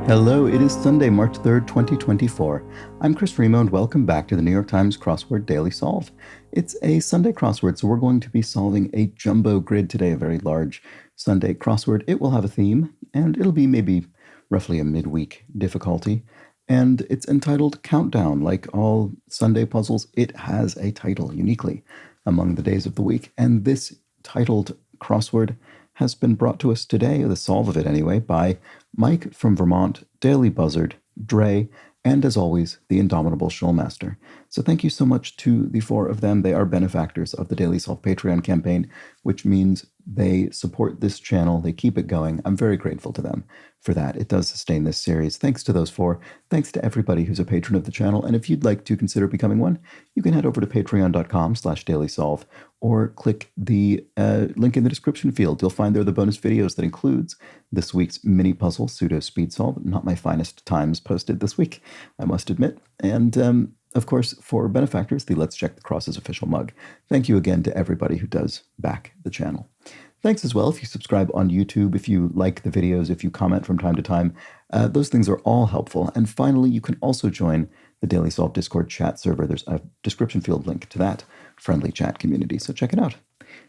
Hello, it is Sunday, March 3rd, 2024. I'm Chris Remo, and welcome back to the New York Times Crossword Daily Solve. It's a Sunday crossword, so we're going to be solving a jumbo grid today, a very large Sunday crossword. It will have a theme, and it'll be maybe roughly a midweek difficulty. And it's entitled Countdown. Like all Sunday puzzles, it has a title uniquely among the days of the week. And this titled crossword has been brought to us today, the solve of it anyway, by Mike from Vermont, Daily Buzzard, Dre, and as always, the indomitable Shulmaster. So thank you so much to the four of them. They are benefactors of the Daily Solve Patreon campaign, which means they support this channel. They keep it going. I'm very grateful to them for that. It does sustain this series. Thanks to those four. Thanks to everybody who's a patron of the channel. And if you'd like to consider becoming one, you can head over to patreon.com/dailysolve or click the link in the description field. You'll find there the bonus videos that includes this week's mini puzzle, pseudo speed solve. Not my finest times posted this week, I must admit. And of course, for benefactors, the Let's Check the Crosses official mug. Thank you again to everybody who does back the channel. Thanks as well if you subscribe on YouTube, if you like the videos, if you comment from time to time. Those things are all helpful. And finally, you can also join the Daily Solve Discord chat server. There's a description field link to that friendly chat community, so check it out.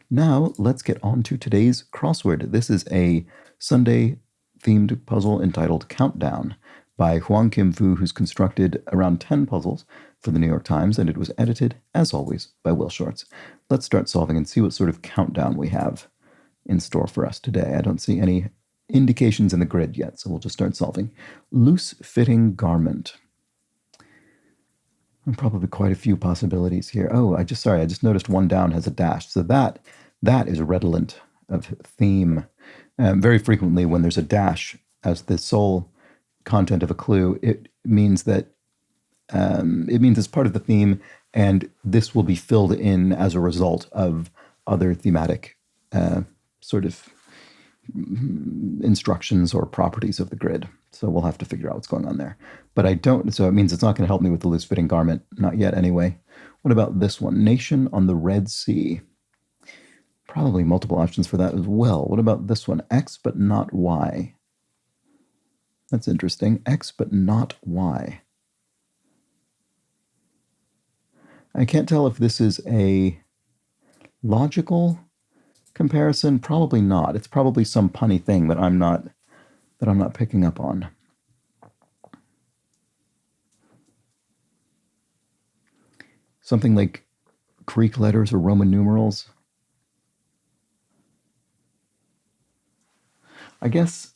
Now, let's get on to today's crossword. This is a Sunday-themed puzzle entitled Countdown by Huang Kim Fu, who's constructed around 10 puzzles for the New York Times, and it was edited, as always, by Will Shortz. Let's start solving and see what sort of countdown we have in store for us today. I don't see any indications in the grid yet, so we'll just start solving. Loose-fitting garment. And probably quite a few possibilities here. Oh, I just noticed one down has a dash. So that is redolent of theme. Very frequently when there's a dash as the sole content of a clue, it means that it's part of the theme, and this will be filled in as a result of other thematic sort of instructions or properties of the grid. So we'll have to figure out what's going on there. But I don't, so it means it's not going to help me with the loose-fitting garment. Not yet, anyway. What about this one? Nation on the Red Sea. Probably multiple options for that as well. What about this one? X but not Y. That's interesting. X but not Y. I can't tell if this is a logical comparison. Probably not. It's probably some punny thing that I'm not picking up on. Something like Greek letters or Roman numerals. I guess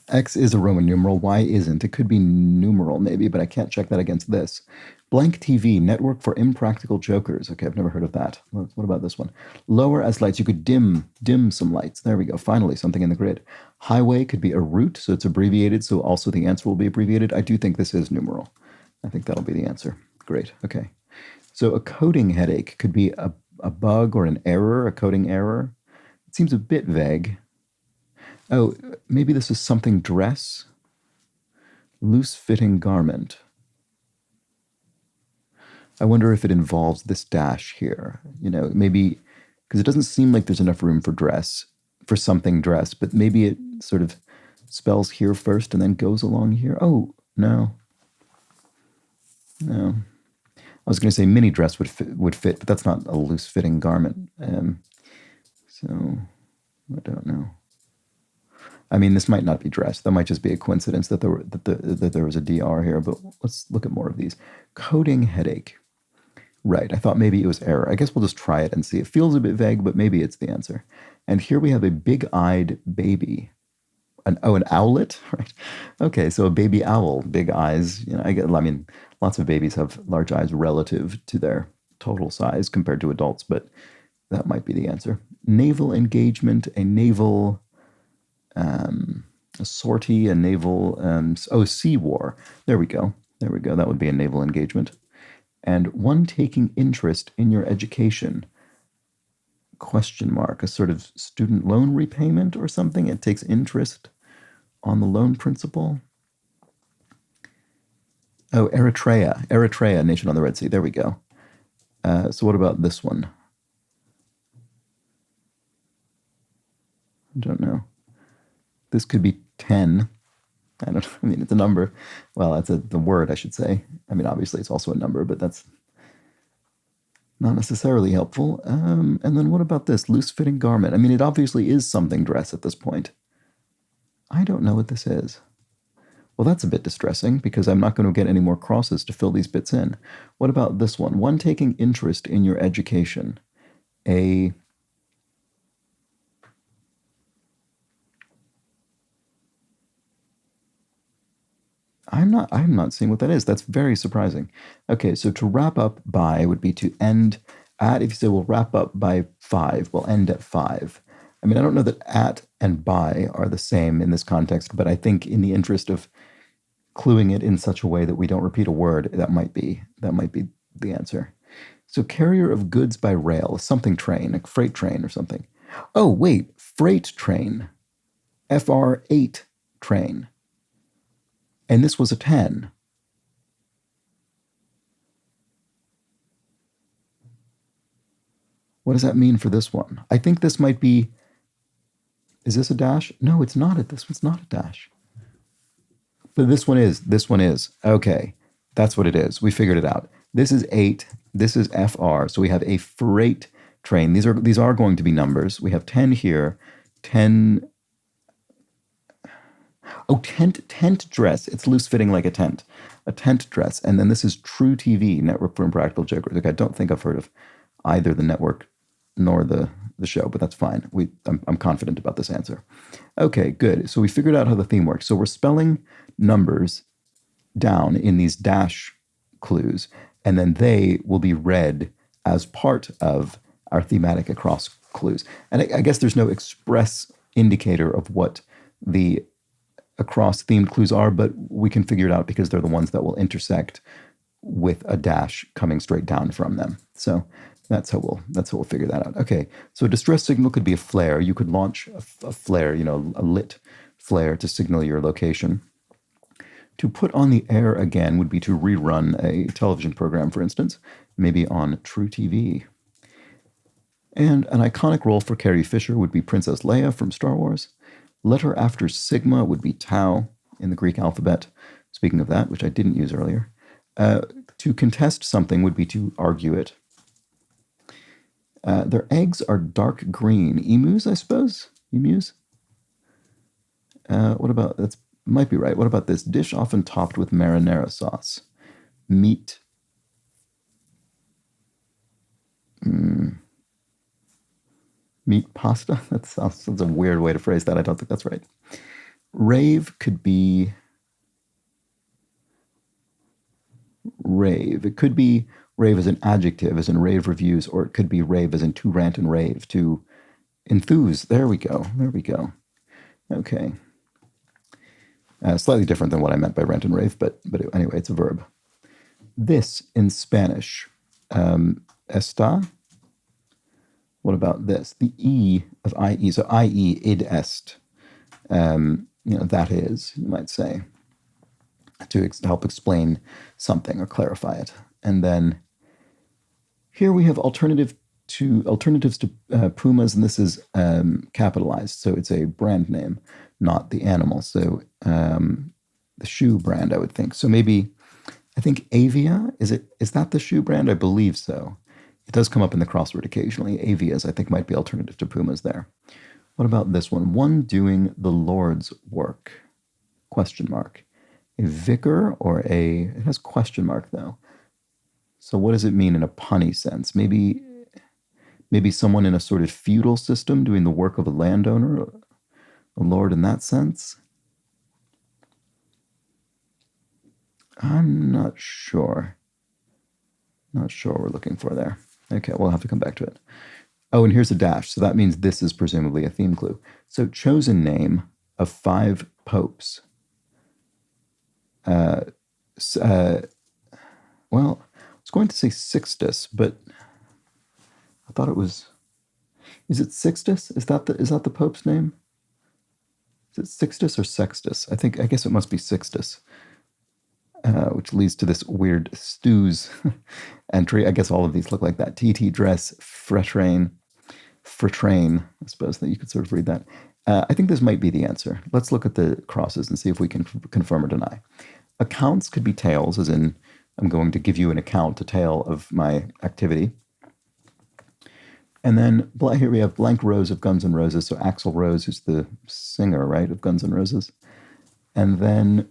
X is a Roman numeral, Y isn't. It could be numeral maybe, but I can't check that against this. Blank TV, Network for Impractical Jokers. Okay, I've never heard of that. What about this one? Lower as lights. You could dim some lights. There we go. Finally, something in the grid. Highway could be a route, so it's abbreviated, so also the answer will be abbreviated. I do think this is numeral. I think that'll be the answer. Great. Okay. So a coding headache could be a bug or an error, a coding error. It seems a bit vague. Oh, maybe this is something dress. Loose-fitting garment. I wonder if it involves this dash here. You know, maybe, because it doesn't seem like there's enough room for dress, for something dress, but maybe it sort of spells here first and then goes along here. Oh, no. No. I was going to say mini dress would fit, but that's not a loose-fitting garment. So, I don't know. I mean, this might not be dress. That might just be a coincidence that there was a DR here, but let's look at more of these. Coding headache. Right, I thought maybe it was error. I guess we'll just try it and see. It feels a bit vague, but maybe it's the answer. And here we have a big-eyed baby. An owlet, right? Okay, so a baby owl, big eyes. You know, I mean, lots of babies have large eyes relative to their total size compared to adults, but that might be the answer. Naval engagement, a naval, a sortie, a naval, sea war. There we go. That would be a naval engagement. And one taking interest in your education. Question mark, a sort of student loan repayment or something. It takes interest on the loan principal. Oh, Eritrea, nation on the Red Sea. There we go. So what about this one? I don't know. This could be 10. I don't know. I mean, it's a number. Well, that's the word, I should say. I mean, obviously, it's also a number, but that's not necessarily helpful. And then what about this? Loose-fitting garment. I mean, it obviously is something dress at this point. I don't know what this is. Well, that's a bit distressing because I'm not going to get any more crosses to fill these bits in. What about this one? One taking interest in your education. A I'm not seeing what that is. That's very surprising. Okay, so to wrap up by would be to end at. If you say we'll wrap up by 5, we'll end at 5. I mean, I don't know that at and by are the same in this context, but I think in the interest of cluing it in such a way that we don't repeat a word, that might be the answer. So carrier of goods by rail, something train, like freight train or something. Oh, wait, freight train. FR8 train. And this was a 10. What does that mean for this one? I think this might be. Is this a dash? No, it's not. This one's not a dash. But this one is. This one is. Okay. That's what it is. We figured it out. This is 8. This is FR. So we have a freight train. These are going to be numbers. We have 10 here. 10. Oh, tent dress. It's loose fitting like a tent. A tent dress. And then this is True TV, Network for Impractical Jokers. Like, I don't think I've heard of either the network nor the show, but that's fine. I'm confident about this answer. Okay, good. So we figured out how the theme works. So we're spelling numbers down in these dash clues, and then they will be read as part of our thematic across clues. And I guess there's no express indicator of what the across themed clues are, but we can figure it out because they're the ones that will intersect with a dash coming straight down from them. So that's how we'll figure that out. Okay, so a distress signal could be a flare. You could launch a flare, a lit flare to signal your location. To put on the air again would be to rerun a television program, for instance, maybe on True TV. And an iconic role for Carrie Fisher would be Princess Leia from Star Wars. Letter after sigma would be tau in the Greek alphabet. Speaking of that, which I didn't use earlier. To contest something would be to argue it. Their eggs are dark green. Emus, I suppose? Emus? What about, that might be right. What about this? Dish often topped with marinara sauce. Meat. Meat pasta? That sounds a weird way to phrase that. I don't think that's right. Rave could be rave. It could be rave as an adjective, as in rave reviews, or it could be rave as in to rant and rave, to enthuse. There we go. Okay. Slightly different than what I meant by rant and rave, but anyway, it's a verb. This in Spanish, está. What about this? The E of IE, so IE, id est. That is, you might say, to help explain something or clarify it. And then here we have alternatives to pumas, and this is capitalized, so it's a brand name, not the animal. So the shoe brand, I would think. So maybe, I think Avia, is that the shoe brand? I believe so. It does come up in the crossword occasionally. Avias, I think, might be alternative to pumas there. What about this one? One doing the Lord's work? Question mark. A vicar or it has question mark though. So what does it mean in a punny sense? Maybe someone in a sort of feudal system doing the work of a landowner, a lord in that sense? I'm not sure. Not sure what we're looking for there. Okay, we'll have to come back to it. Oh, and here's a dash. So that means this is presumably a theme clue. So chosen name of 5 popes. Well, I was going to say Sixtus, but I thought it was. Is it Sixtus? Is that the Pope's name? Is it Sixtus or Sextus? I guess it must be Sixtus, which leads to this weird stews entry. I guess all of these look like that. TT dress, fratrain. I suppose that you could sort of read that. I think this might be the answer. Let's look at the crosses and see if we can confirm or deny. Accounts could be tails, as in I'm going to give you an account, a tale of my activity. And then here we have blank rows of Guns N' Roses. So Axl Rose, who's the singer, right, of Guns N' Roses. And then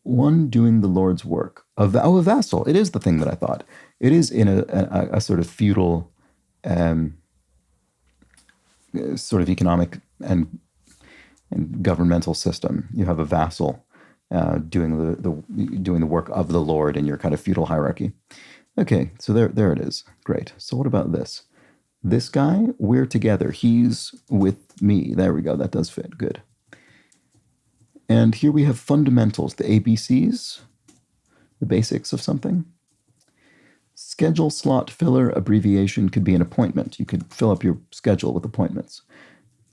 one doing the Lord's work. A vassal. It is the thing that I thought. It is in a sort of feudal sort of economic and governmental system. You have a vassal doing the work of the Lord in your kind of feudal hierarchy. Okay, so there it is. Great. So what about this? This guy, we're together. He's with me. There we go. That does fit. Good. And here we have fundamentals, the ABCs, the basics of something. Schedule slot filler abbreviation could be an appointment. You could fill up your schedule with appointments.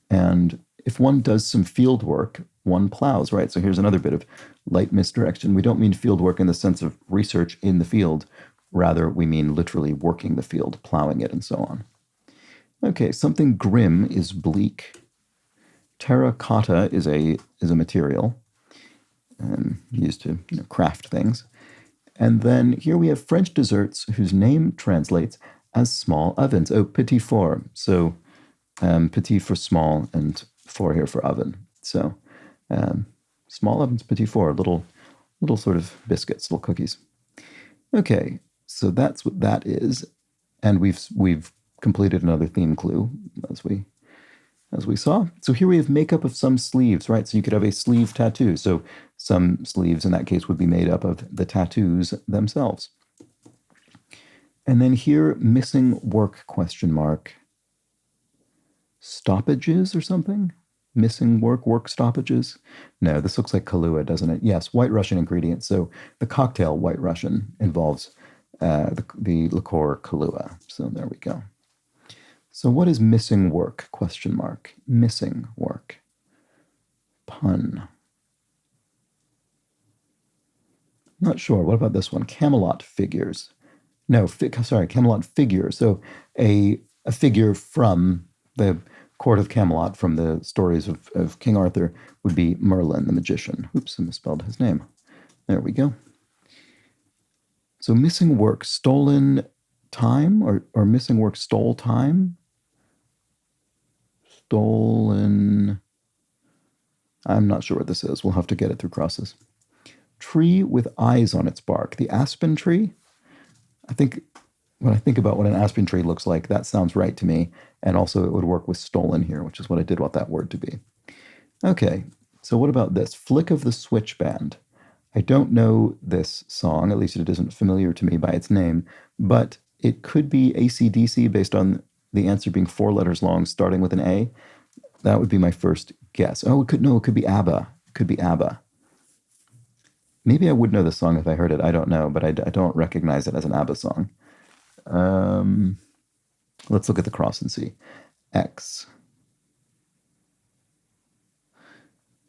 And if one does some field work, one plows, right? So here's another bit of light misdirection. We don't mean field work in the sense of research in the field. Rather, we mean literally working the field, plowing it, and so on. Okay, something grim is bleak. Terracotta is a material used to craft things. And then here we have French desserts whose name translates as small ovens. Oh, petit four. So petit for small and four here for oven. So small ovens, petit four, little sort of biscuits, little cookies. Okay, so that's what that is. And we've completed another theme clue as we saw. So here we have makeup of some sleeves, right? So you could have a sleeve tattoo. So some sleeves in that case would be made up of the tattoos themselves. And then here, missing work, ? Stoppages or something? Missing work stoppages? No, this looks like Kahlua, doesn't it? Yes, White Russian ingredients. So the cocktail White Russian involves the liqueur Kahlua. So there we go. So what is missing work? ? Missing work. Pun. Not sure. What about this one? Camelot figures. No, Camelot figure. So a figure from the court of Camelot, from the stories of King Arthur, would be Merlin, the magician. Oops, I misspelled his name. There we go. So missing work, stolen time, or missing work, stole time? Stolen. I'm not sure what this is. We'll have to get it through crosses. Tree with eyes on its bark. The aspen tree? I think when I think about what an aspen tree looks like, that sounds right to me. And also it would work with stolen here, which is what I did want that word to be. Okay, so what about this? Flick of the Switch Band. I don't know this song, at least it isn't familiar to me by its name, but it could be AC/DC based on the answer being 4 letters long, starting with an A. That would be my first guess. Oh, it could be ABBA. It could be ABBA. Maybe I would know the song if I heard it. I don't know, but I don't recognize it as an ABBA song. Let's look at the cross and see. X.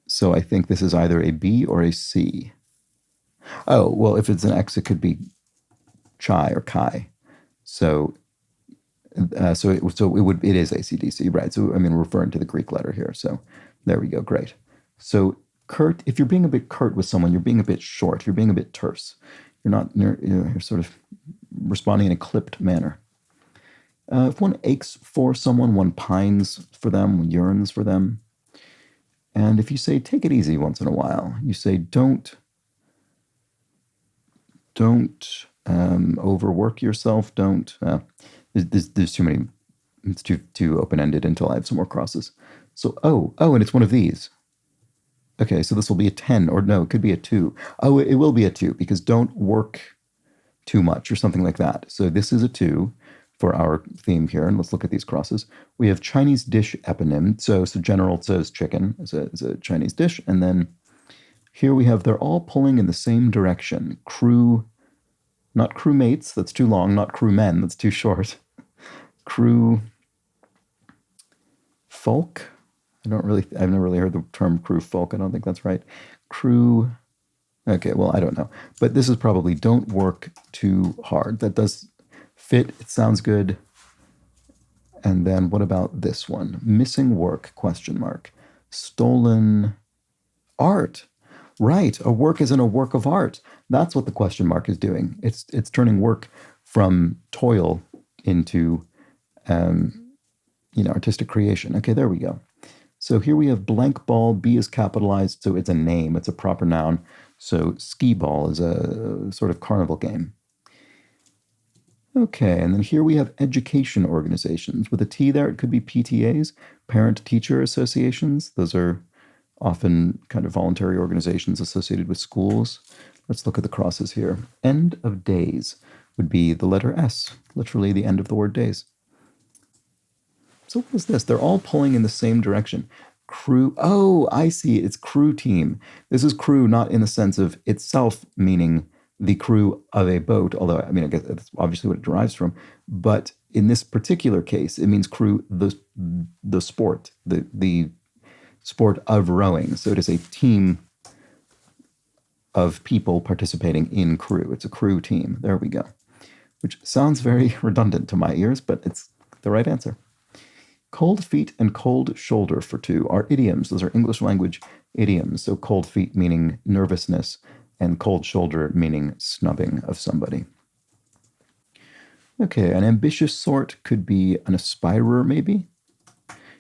So I think this is either a B or a C. Oh, well, if it's an X, it could be Chai or Kai. So it is AC/DC, right? So I mean, we're referring to the Greek letter here. So there we go. Great. So curt, if you're being a bit curt with someone, you're being a bit short. You're being a bit terse. You're sort of responding in a clipped manner. If one aches for someone, one pines for them, one yearns for them. And if you say, take it easy once in a while, you say, don't overwork yourself. There's too many. It's too open-ended until I have some more crosses. So, and it's one of these. Okay, so this will be a 10, or no, it could be a 2. Oh, it will be a 2, because don't work too much, or something like that. So this is a 2 for our theme here, and let's look at these crosses. We have Chinese dish eponym. So General Tso's chicken is a Chinese dish, and then here we have they're all pulling in the same direction. Crew, not crewmates, that's too long, not crewmen, that's too short. Crew folk. I've never really heard the term crew folk. I don't think that's right. Crew. Okay, well, I don't know. But this is probably don't work too hard. That does fit. It sounds good. And then what about this one? Missing work, ? Stolen art. Right, a work isn't a work of art. That's what the question mark is doing. It's turning work from toil into artistic creation. Okay, there we go. So here we have blank ball. B is capitalized, so it's a name. It's a proper noun. So skee ball is a sort of carnival game. Okay, and then here we have education organizations. With a T there, it could be PTAs, parent-teacher associations. Those are often kind of voluntary organizations associated with schools. Let's look at the crosses here. End of days would be the letter S, literally the end of the word days. So what is this? They're all pulling in the same direction. Crew. Oh, I see. It's crew team. This is crew not in the sense of itself meaning the crew of a boat, although, I mean, I guess that's obviously what it derives from. But in this particular case, it means crew, the sport, the sport of rowing. So it is a team of people participating in crew. It's a crew team. There we go. Which sounds very redundant to my ears, but it's the right answer. Cold feet and cold shoulder for two are idioms. Those are English language idioms. So cold feet meaning nervousness and cold shoulder meaning snubbing of somebody. Okay, an ambitious sort could be an aspirer, maybe.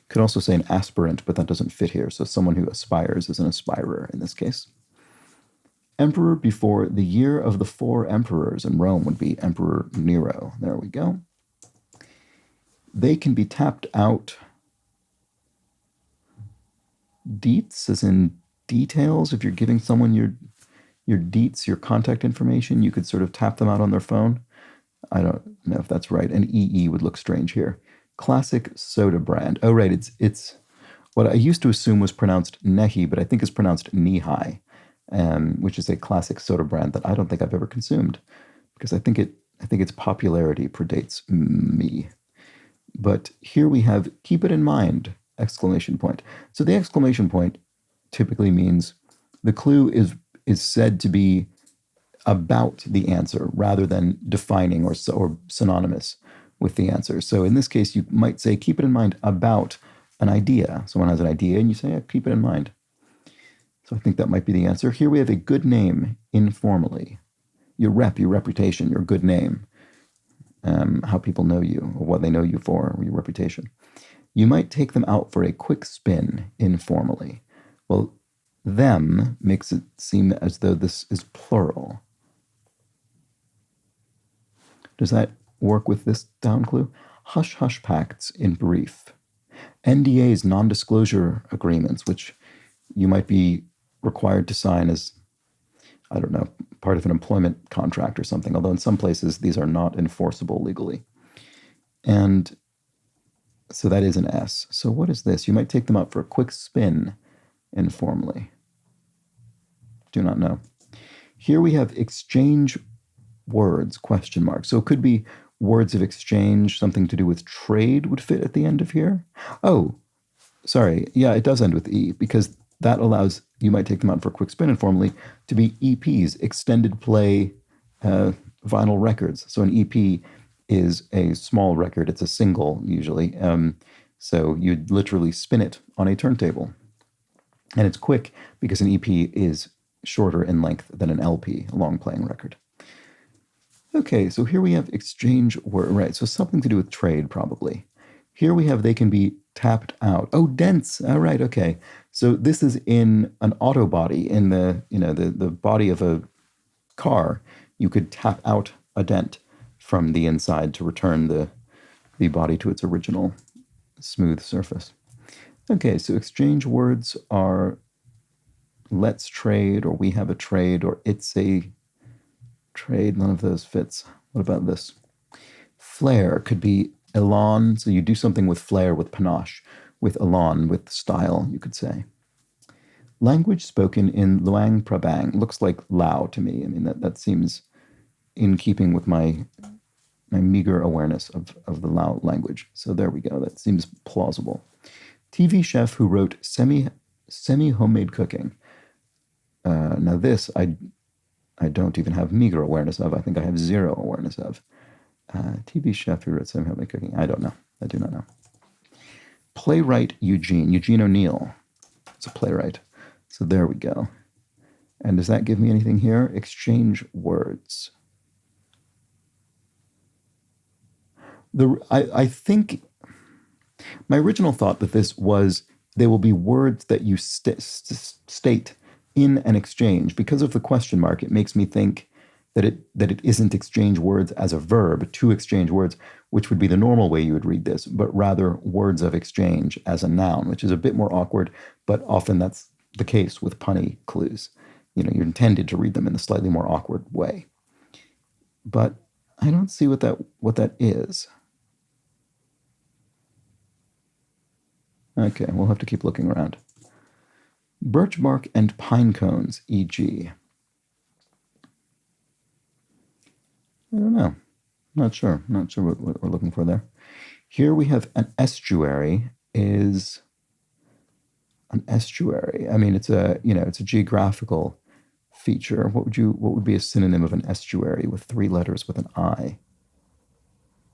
Could also say an aspirant, but that doesn't fit here. So someone who aspires is an aspirer in this case. Emperor before the year of the 4 emperors in Rome would be Emperor Nero. There we go. They can be tapped out. Deets, as in details. If you're giving someone your deets, your contact information, you could sort of tap them out on their phone. I don't know if that's right. And EE would look strange here. Classic soda brand. Oh, right. It's what I used to assume was pronounced Nehi, but I think it's pronounced Nihai, which is a classic soda brand that I don't think I've ever consumed because I think its popularity predates me. But here we have keep it in mind, exclamation point. So the exclamation point typically means the clue is said to be about the answer rather than defining or synonymous with the answer. So in this case, you might say, keep it in mind about an idea. Someone has an idea and you say, yeah, keep it in mind. So I think that might be the answer. Here we have a good name informally. Your reputation, your good name. How people know you or what they know you for, or your reputation. You might take them out for a quick spin informally. Well, them makes it seem as though this is plural. Does that work with this down clue? Hush-hush pacts in brief. NDAs, non-disclosure agreements, which you might be required to sign as, I don't know, part of an employment contract or something, although in some places these are not enforceable legally. And so that is an S. So what is this? You might take them out for a quick spin informally. Do not know. Here we have exchange words, question mark. So it could be words of exchange, something to do with trade would fit at the end of here. Oh, sorry. Yeah, it does end with E because that allows, you might take them out for a quick spin informally, to be EPs, extended play vinyl records. So an EP is a small record. It's a single usually. So you'd literally spin it on a turntable. And it's quick because an EP is shorter in length than an LP, a long playing record. Okay, so here we have exchange word, right? So something to do with trade probably. Here we have they can be tapped out. Oh, dents. All right, okay. So this is in an auto body, in the body of a car. You could tap out a dent from the inside to return the body to its original smooth surface. Okay, so exchange words are let's trade, or we have a trade, or it's a trade. None of those fits. What about this? Flair could be elan. So you do something with flair, with panache, with elan, with style, you could say. Language spoken in Luang Prabang looks like Lao to me. I mean, that seems in keeping with my meager awareness of the Lao language. So there we go. That seems plausible. TV chef who wrote semi-homemade cooking. Now this, I don't even have meager awareness of. I think I have zero awareness of. TV chef who wrote semi-homemade cooking. I don't know. I do not know. Playwright Eugene O'Neill. It's a playwright. So there we go. And does that give me anything here? Exchange words. I think my original thought that this was they will be words that you state in an exchange. Because of the question mark, it makes me think that it isn't exchange words as a verb to exchange words, which would be the normal way you would read this, but rather words of exchange as a noun, which is a bit more awkward, but often that's the case with punny clues. You're intended to read them in a slightly more awkward way. But I don't see what that is. Okay, we'll have to keep looking around. Birch bark and pine cones, e.g. I don't know. Not sure what we're looking for there. Here we have an estuary is an estuary. I mean, it's a geographical feature. What would be a synonym of an estuary with 3 letters with an I?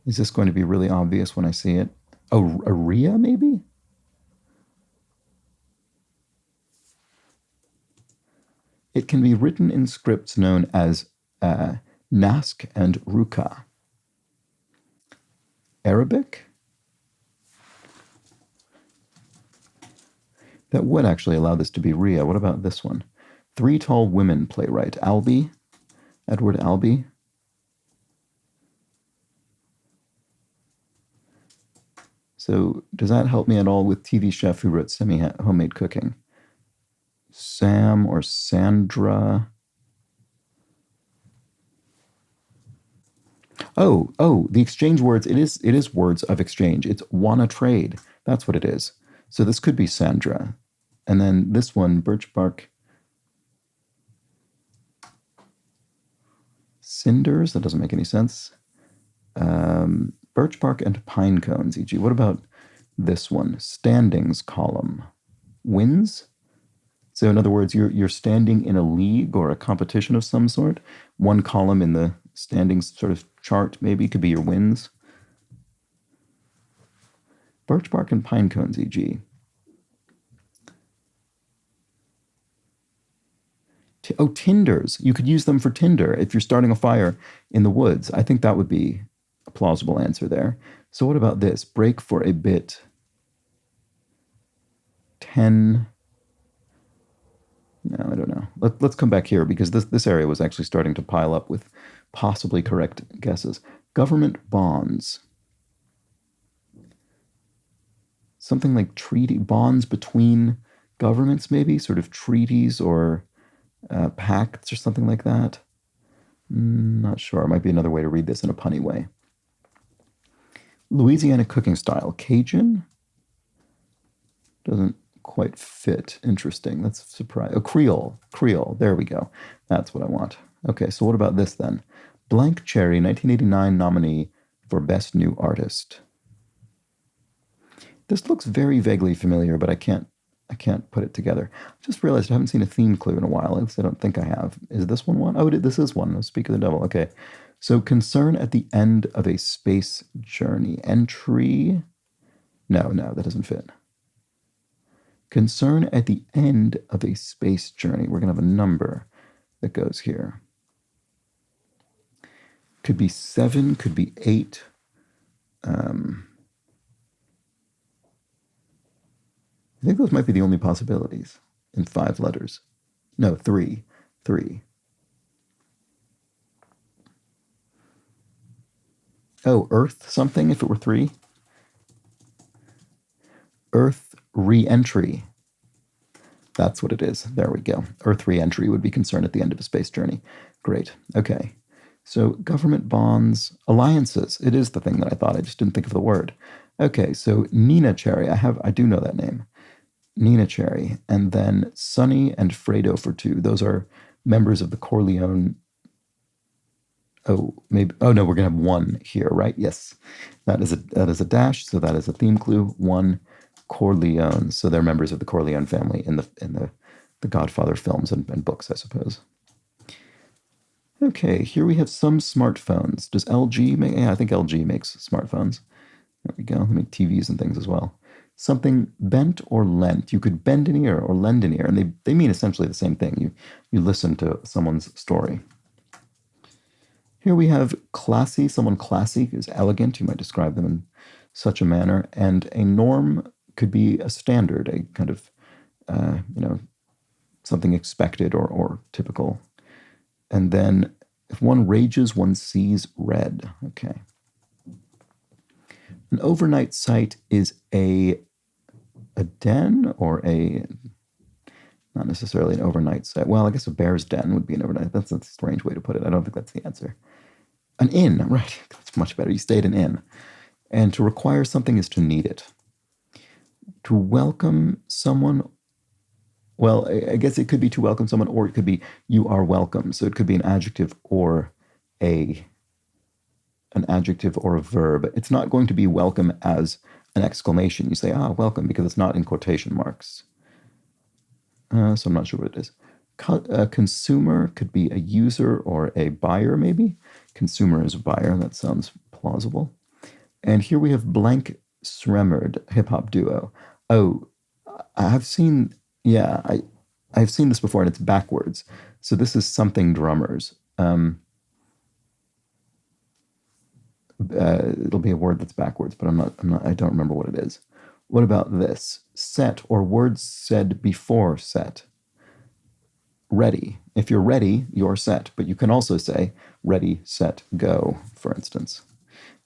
Is this going to be really obvious when I see it? Oh, area maybe? It can be written in scripts known as Nask and Ruka. Arabic? That would actually allow this to be Ria. What about this one? 3 Tall Women playwright. Albee? Edward Albee? So does that help me at all with TV chef who wrote Semi-Homemade Cooking? Sam or Sandra? Oh, the exchange words. It is words of exchange. It's wanna trade. That's what it is. So this could be Sandra. And then this one, birch bark. Cinders? That doesn't make any sense. Birch bark and pine cones, e.g. What about this one? Standings column. Wins? So in other words, you're standing in a league or a competition of some sort. One column in the standings sort of chart maybe could be your wins. Birch bark and pine cones, e.g. Tinders. You could use them for tinder if you're starting a fire in the woods. I think that would be a plausible answer there. So what about this? Break for a bit. 10. No, I don't know. Let's come back here because this area was actually starting to pile up with possibly correct guesses. Government bonds. Something like treaty bonds between governments, maybe sort of treaties or pacts or something like that. Not sure. It might be another way to read this in a punny way. Louisiana cooking style. Cajun? Doesn't quite fit. Interesting. That's a surprise. Oh, Creole. Creole. There we go. That's what I want. Okay, so what about this then? Blank Cherry, 1989 nominee for Best New Artist. This looks very vaguely familiar, but I can't put it together. I just realized I haven't seen a theme clue in a while. At least I don't think I have. Is this one? Oh, this is one. Speak of the Devil. Okay. So concern at the end of a space journey. Entry. No, that doesn't fit. Concern at the end of a space journey. We're going to have a number that goes here. Could be 7, could be 8. I think those might be the only possibilities in 5 letters. No, 3. 3. Oh, Earth something if it were 3. Earth re-entry. That's what it is. There we go. Earth re-entry would be concerned at the end of a space journey. Great. Okay. So government bonds, alliances. It is the thing that I thought. I just didn't think of the word. Okay, so Nina Cherry. I do know that name. Nina Cherry. And then Sonny and Fredo for 2. Those are members of the Corleone. Oh, maybe. Oh no, we're gonna have 1 here, right? Yes, that is a dash. So that is a theme clue. 1 Corleone. So they're members of the Corleone family in the Godfather films and books, I suppose. Okay, here we have some smartphones. Does LG make? Yeah, I think LG makes smartphones. There we go. They make TVs and things as well. something bent or lent. You could bend an ear or lend an ear, and they mean essentially the same thing. You listen to someone's story. Here we have classy. Someone classy is elegant. You might describe them in such a manner. And a norm could be a standard, a kind of, something expected or typical. And then if one rages, one sees red. Okay. An overnight site is a den or not necessarily an overnight site. Well, I guess a bear's den would be an overnight. That's a strange way to put it. I don't think that's the answer. An inn, right. That's much better. You stay at an inn. And to require something is to need it. To welcome someone, well, I guess it could be to welcome someone, or it could be you are welcome. So it could be an adjective or a verb. It's not going to be welcome as an exclamation. You say, welcome, because it's not in quotation marks. So I'm not sure what it is. A consumer could be a user or a buyer, maybe. Consumer is a buyer. That sounds plausible. And here we have Blank Sremerd, hip-hop duo. Oh, I've seen this before, and it's backwards. So this is something drummers. It'll be a word that's backwards, but I don't remember what it is. What about this? Set, or words said before set. Ready. If you're ready, you're set. But you can also say ready, set, go, for instance,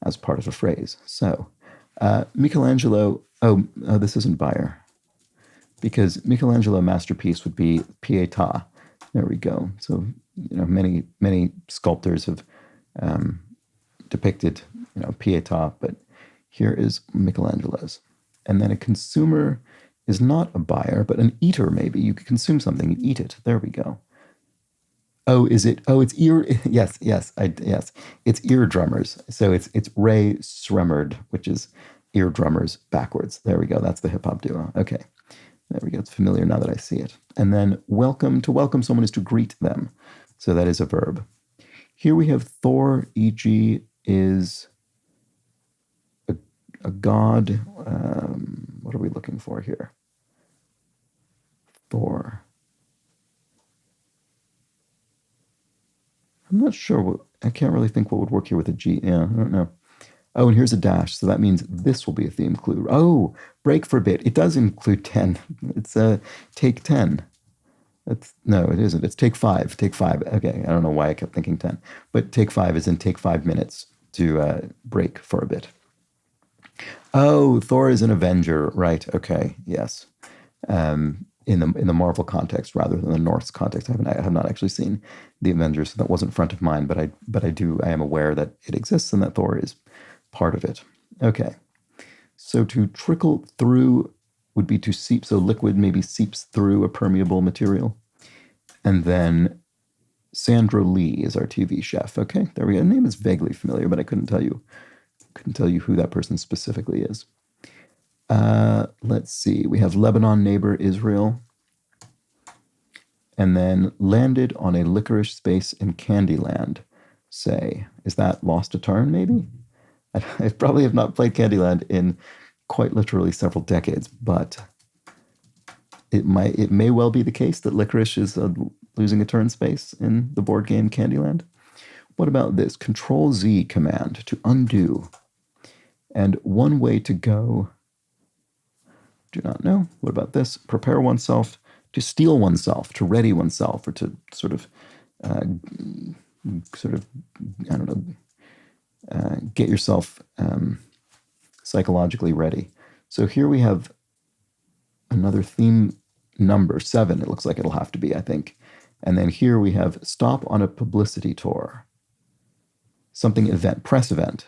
as part of a phrase. So Michelangelo, this isn't buyer, because Michelangelo masterpiece would be pietà. There we go. So, many sculptors have depicted, pietà, but here is Michelangelo's. And then a consumer is not a buyer, but an eater, maybe. You could consume something, you eat it. There we go. Oh, is it? Oh, it's ear. Yes. It's ear drummers. So it's Ray Sremerd, which is ear drummers backwards. There we go. That's the hip hop duo. Okay. There we go. It's familiar now that I see it. And then welcome. To welcome someone is to greet them. So that is a verb. Here we have Thor, e.g., is a god. What are we looking for here? Thor. I'm not sure. I can't really think what would work here with a G. Yeah, I don't know. Oh, and here's a dash. So that means this will be a theme clue. Oh, break for a bit. It does include 10. It's take 10. No, it isn't. It's take 5. Take 5. Okay, I don't know why I kept thinking 10. But take 5 is in take 5 minutes to break for a bit. Oh, Thor is an Avenger. Right. Okay. Yes. In the Marvel context rather than the Norse context. I have not actually seen the Avengers, so that wasn't front of mind, but I am aware that it exists and that Thor is part of it. Okay. So to trickle through would be to seep, so liquid maybe seeps through a permeable material. And then Sandra Lee is our TV chef. Okay, there we go. The name is vaguely familiar, but I couldn't tell you who that person specifically is. Let's see. We have Lebanon neighbor Israel. And then landed on a licorice space in Candyland. Say, is that Lost a Turn, maybe? I probably have not played Candyland in quite literally several decades, but it may well be the case that licorice is losing a turn space in the board game Candyland. What about this? Control-Z command to undo. And one way to go, do not know. What about this? Prepare oneself to steel oneself, to ready oneself, or to sort of, I don't know, get yourself psychologically ready. So here we have another theme number, 7. It looks like it'll have to be, I think. And then here we have stop on a publicity tour. Something event, press event.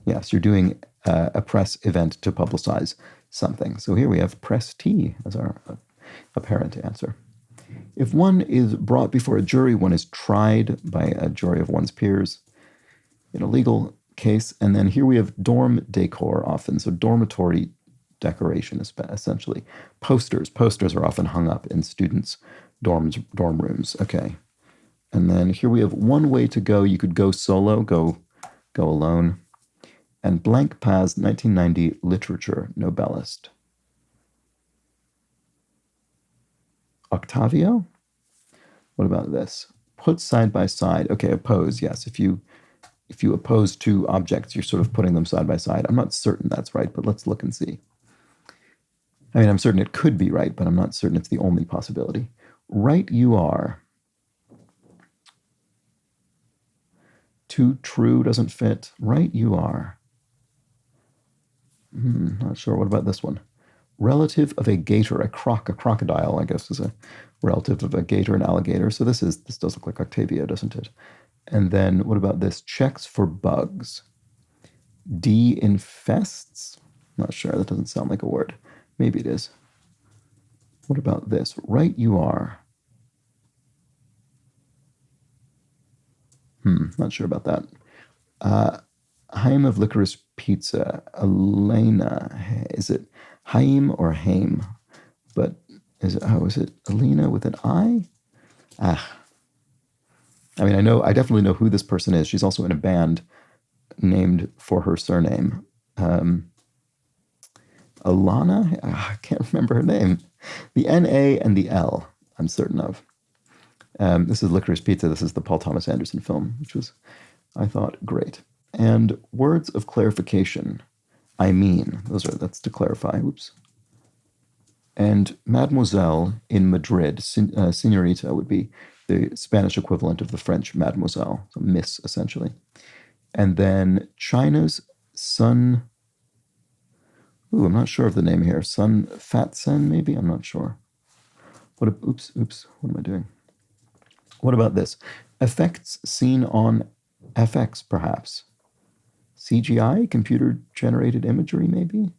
Yes, you're doing a press event to publicize something. So here we have press T as our apparent answer. If one is brought before a jury, one is tried by a jury of one's peers in a legal case. And then here we have dorm decor often. So dormitory decoration is essentially. Posters are often hung up in students' dorm rooms. Okay. And then here we have one way to go. You could go solo, go alone. And Blank Paz, 1990 literature Nobelist. Octavio? What about this? Put side by side. Okay, oppose, yes. If you oppose two objects, you're sort of putting them side by side. I'm not certain that's right, but let's look and see. I mean, I'm certain it could be right, but I'm not certain it's the only possibility. Right you are. Too true doesn't fit. Right you are. Not sure. What about this one? Relative of a gator, a crocodile, I guess, is a relative of a gator and alligator. So this does look like Octavio, doesn't it? And then what about this? Checks for bugs. De-infests? Not sure. That doesn't sound like a word. Maybe it is. What about this? Right you are. Not sure about that. Haim of Licorice Pizza. Elena. Is it Haim or Haim? But is it Elena with an I? I mean, I definitely know who this person is. She's also in a band named for her surname. Alana? I can't remember her name. The N-A and the L, I'm certain of. This is Licorice Pizza. This is the Paul Thomas Anderson film, which was, I thought, great. And words of clarification. I mean, that's to clarify. Oops. And Mademoiselle in Madrid, Senorita would be the Spanish equivalent of the French Mademoiselle, so Miss, essentially. And then China's Sun. I'm not sure of the name here. Sun Fatsen, maybe? I'm not sure. Oops, what am I doing? What about this? Effects seen on FX, perhaps. CGI, computer-generated imagery, maybe?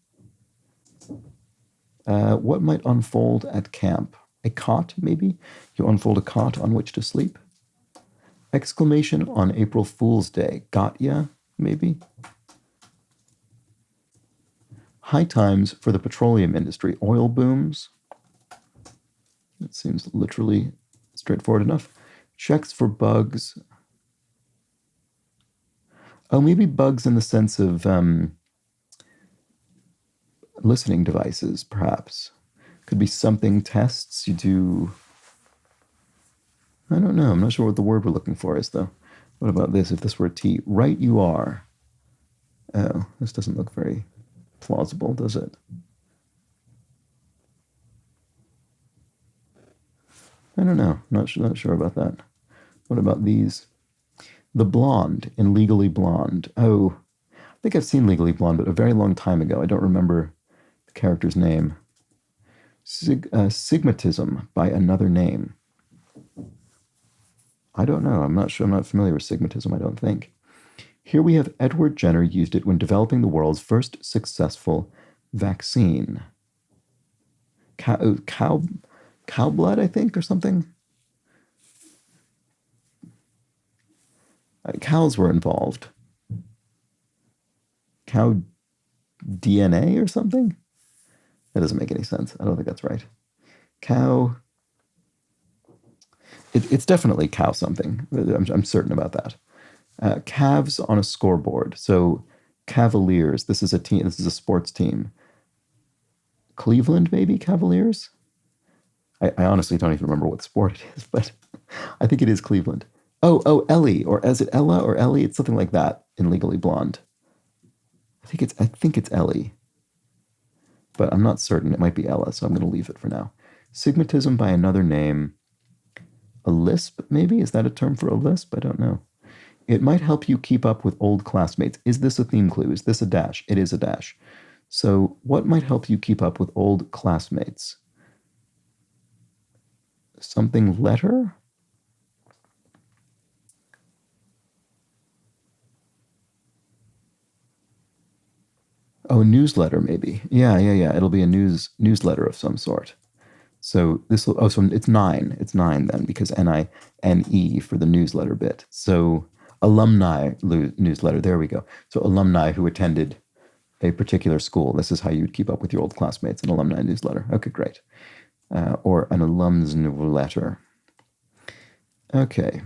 What might unfold at camp? A cot, maybe? You unfold a cot on which to sleep? Exclamation on April Fool's Day. Got ya, maybe? High times for the petroleum industry. Oil booms. It seems literally straightforward enough. Checks for bugs. Oh, maybe bugs in the sense of listening devices, perhaps. Could be something tests you do. I don't know. I'm not sure what the word we're looking for is, though. What about this? If this were a T. Right you are. Oh, this doesn't look very plausible, does it? I don't know. Not sure about that. What about these? The Blonde in Legally Blonde. Oh, I think I've seen Legally Blonde, but a very long time ago. I don't remember the character's name. Sigmatism by another name. I don't know. I'm not sure. I'm not familiar with sigmatism, I don't think. Here we have Edward Jenner used it when developing the world's first successful vaccine. Cow blood, I think, or something? Cows were involved. Cow DNA or something? That doesn't make any sense. I don't think that's right. Cow. It's definitely cow something. I'm certain about that. Calves on a scoreboard. So Cavaliers. This is a team. This is a sports team. Cleveland, maybe Cavaliers. I honestly don't even remember what sport it is, but I think it is Cleveland. Oh, Ellie, or is it Ella or Ellie? It's something like that in Legally Blonde. I think it's Ellie, but I'm not certain. It might be Ella, so I'm going to leave it for now. Sigmatism by another name. A lisp, maybe? Is that a term for a lisp? I don't know. It might help you keep up with old classmates. Is this a theme clue? Is this a dash? It is a dash. So what might help you keep up with old classmates? Something letter? Oh, newsletter, maybe. Yeah. It'll be a newsletter of some sort. So this will, so it's 9. It's 9 then, because NINE for the newsletter bit. So alumni newsletter, there we go. So alumni who attended a particular school. This is how you'd keep up with your old classmates, an alumni newsletter. Okay, great. Or an alum's newsletter. Okay.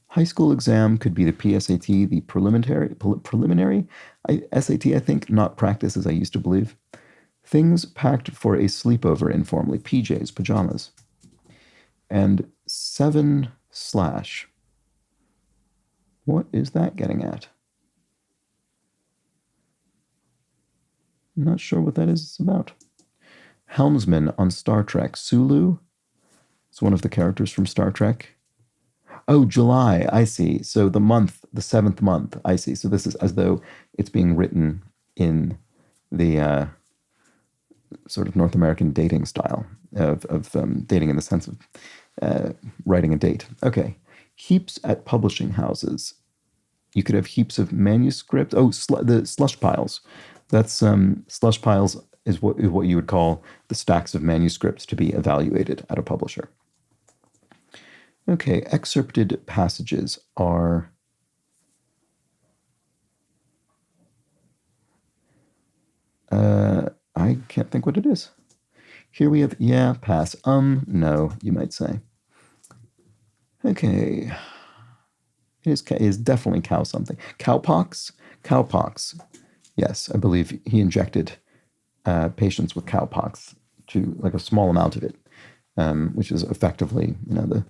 High school exam could be the PSAT, the preliminary SAT, I think, not practice as I used to believe. Things packed for a sleepover informally. PJs, pajamas. And 7 slash. What is that getting at? I'm not sure what that is about. Helmsman on Star Trek. Sulu? It's one of the characters from Star Trek. Oh, July. I see. So the month, the 7th month. I see. So this is as though it's being written in the sort of North American dating style of dating in the sense of writing a date. Okay. Heaps at publishing houses. You could have heaps of manuscripts. Oh, the slush piles. That's slush piles is what you would call the stacks of manuscripts to be evaluated at a publisher. Okay, excerpted passages are I can't think what it is. Here we have yeah, pass. No, you might say. Okay. It is definitely cow something. Cowpox? Cowpox. Yes, I believe he injected patients with cowpox to like a small amount of it, which is effectively, the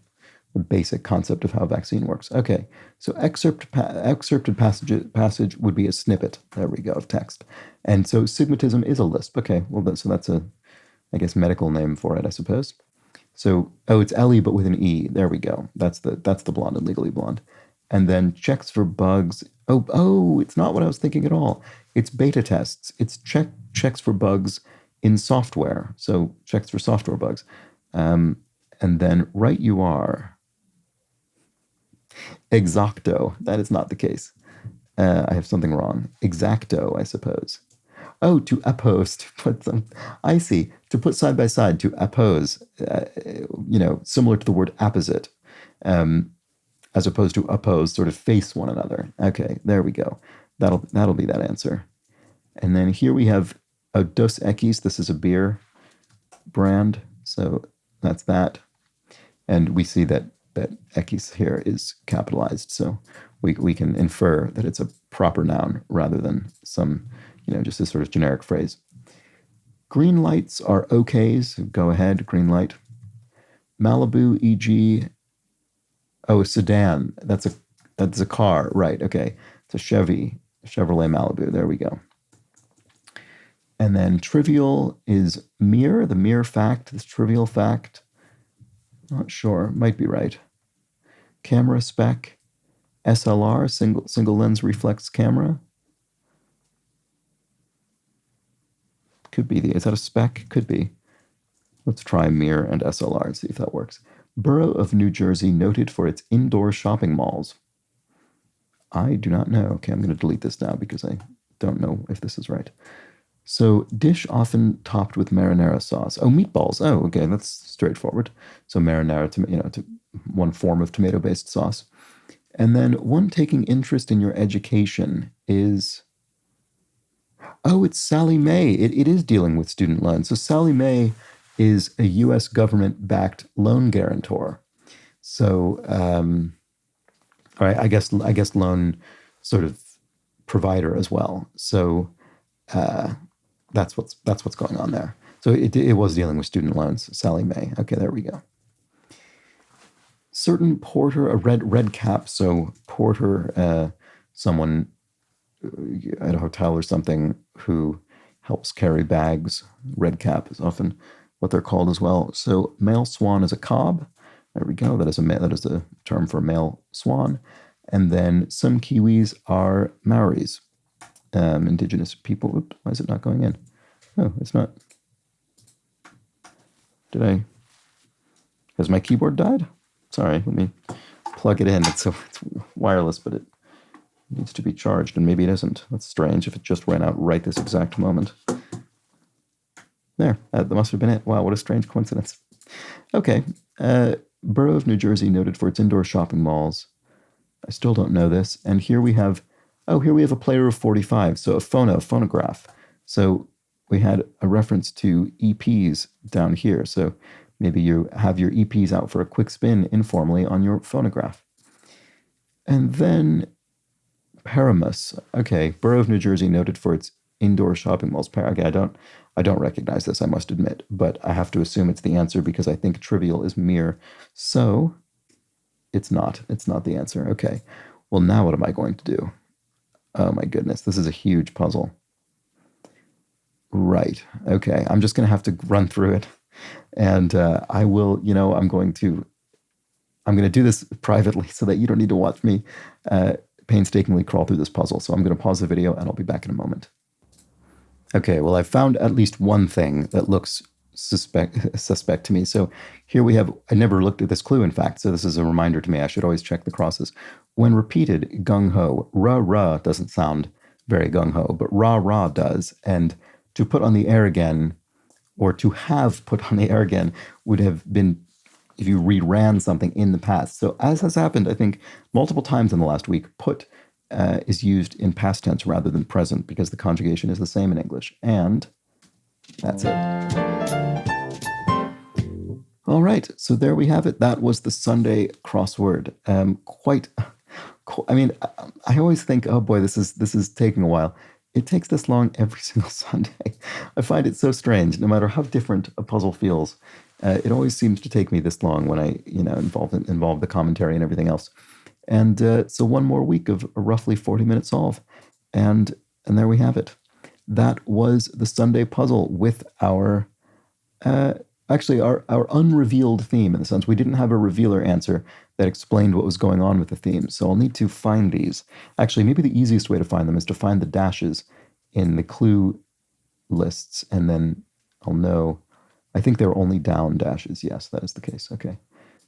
basic concept of how a vaccine works. Okay, so excerpted passage would be a snippet. There we go, of text. And so sigmatism is a lisp. Okay, well, so that's a, I guess, medical name for it, I suppose. So, oh, it's Ellie, but with an E. There we go. That's the blonde and Legally Blonde. And then checks for bugs. Oh, it's not what I was thinking at all. It's beta tests. It's checks for bugs in software. So checks for software bugs. And then right you are. Exacto. That is not the case. I have something wrong. Exacto, I suppose. Oh, to oppose, to put some, I see, to put side by side, to oppose, similar to the word apposite, as opposed to oppose, sort of face one another. Okay, there we go. That'll be that answer. And then here we have a Dos Equis. This is a beer brand, so that's that. And we see that Equis here is capitalized, so we can infer that it's a proper noun rather than some, just a sort of generic phrase. Green lights are okays. Go ahead, green light. Malibu, e.g. Oh, a sedan. That's a car, right? Okay, it's a Chevrolet Malibu. There we go. And then trivial is mere, the mere fact, this trivial fact. Not sure, might be right. Camera spec, SLR, single lens reflex camera. Could be is that a spec? Could be. Let's try mirror and SLR and see if that works. Borough of New Jersey noted for its indoor shopping malls. I do not know. Okay, I'm going to delete this now because I don't know if this is right. So dish often topped with marinara sauce. Oh, meatballs. Oh, okay, that's straightforward. So marinara, to one form of tomato-based sauce. And then one taking interest in your education is... Oh, it's Sally Mae. It is dealing with student loans. So Sally Mae is a U.S. government-backed loan guarantor. So, all right, I guess loan sort of provider as well. So that's what's going on there. So it was dealing with student loans. Sally Mae. Okay, there we go. Certain porter, a red cap. So porter, someone at a hotel or something who helps carry bags. Red cap is often what they're called as well. So male swan is a cob. There we go. That is a term for male swan. And then some Kiwis are Maoris, indigenous people. Oops, why is it not going in? Oh, it's not. Has my keyboard died? Sorry, let me plug it in. It's wireless, but it needs to be charged, and maybe it isn't. That's strange if it just ran out right this exact moment. There, that must have been it. Wow, what a strange coincidence. Okay, Borough of New Jersey noted for its indoor shopping malls. I still don't know this. And here we have a player of 45, so a phonograph. So we had a reference to EPs down here. So maybe you have your EPs out for a quick spin informally on your phonograph. And then Paramus. Okay, Borough of New Jersey noted for its indoor shopping malls. Okay, I don't recognize this, I must admit, but I have to assume it's the answer because I think trivial is mere. So it's not. It's not the answer. Okay. Well, now what am I going to do? Oh my goodness, this is a huge puzzle. Right. Okay. I'm just going to have to run through it, and I will. I'm going to do this privately so that you don't need to watch me painstakingly crawl through this puzzle. So I'm going to pause the video, and I'll be back in a moment. Okay. Well, I found at least one thing that looks suspect to me. So here we have. I never looked at this clue, in fact. So this is a reminder to me. I should always check the crosses. When repeated, gung ho. Rah rah doesn't sound very gung ho, but rah rah does, and to put on the air again, or to have put on the air again, would have been if you reran something in the past. So as has happened, I think, multiple times in the last week, put is used in past tense rather than present because the conjugation is the same in English. And that's it. All right, so there we have it. That was the Sunday crossword. I mean, I always think, oh boy, this is taking a while. It takes this long every single Sunday. I find it so strange. No matter how different a puzzle feels, it always seems to take me this long when I, involve the commentary and everything else. And so one more week of a roughly 40-minute solve, and there we have it. That was the Sunday puzzle with our unrevealed theme, in the sense we didn't have a revealer answer that explained what was going on with the theme. So I'll need to find these. Actually, maybe the easiest way to find them is to find the dashes in the clue lists, and then I'll know. I think they're only down dashes. Yes, that is the case. Okay.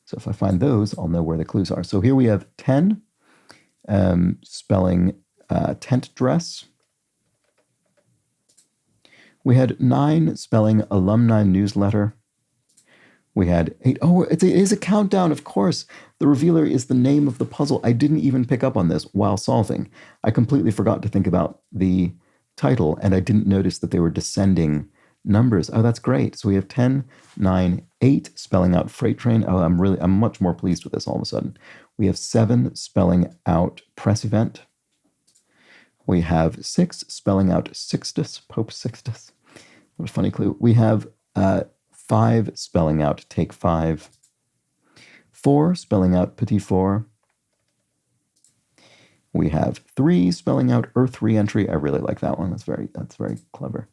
So if I find those, I'll know where the clues are. So here we have 10, spelling tent dress. We had 9, spelling alumni newsletter. We had 8. Oh, it is a countdown, of course. The revealer is the name of the puzzle. I didn't even pick up on this while solving. I completely forgot to think about the title, and I didn't notice that they were descending numbers. Oh, that's great. So we have 10, 9, 8, spelling out freight train. Oh, I'm much more pleased with this all of a sudden. We have 7, spelling out press event. We have 6, spelling out Sixtus, Pope Sixtus. What a funny clue. We have 5, spelling out take 5. 4, spelling out petit four. We have 3, spelling out earth re-entry. I really like that one. That's very clever.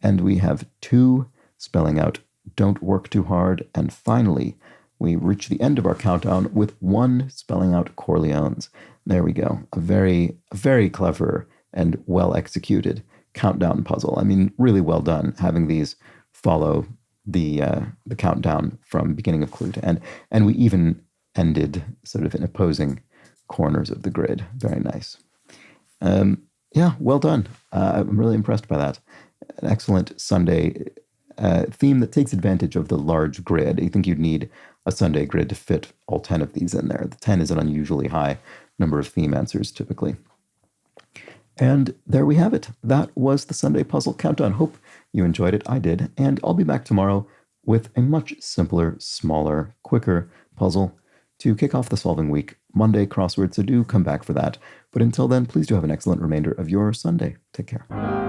And we have 2, spelling out don't work too hard. And finally, we reach the end of our countdown with 1, spelling out Corleones. There we go. A very clever and well executed countdown puzzle. I mean, really well done having these follow the countdown from beginning of clue to end. And we even ended sort of in opposing corners of the grid. Very nice. Yeah, well done. I'm really impressed by that. An excellent Sunday theme that takes advantage of the large grid. You think you'd need a Sunday grid to fit all 10 of these in there. The 10 is an unusually high number of theme answers typically. And there we have it. That was the Sunday Puzzle Countdown. Hope you enjoyed it. I did. And I'll be back tomorrow with a much simpler, smaller, quicker puzzle to kick off the solving week. Monday crossword, so do come back for that. But until then, please do have an excellent remainder of your Sunday. Take care.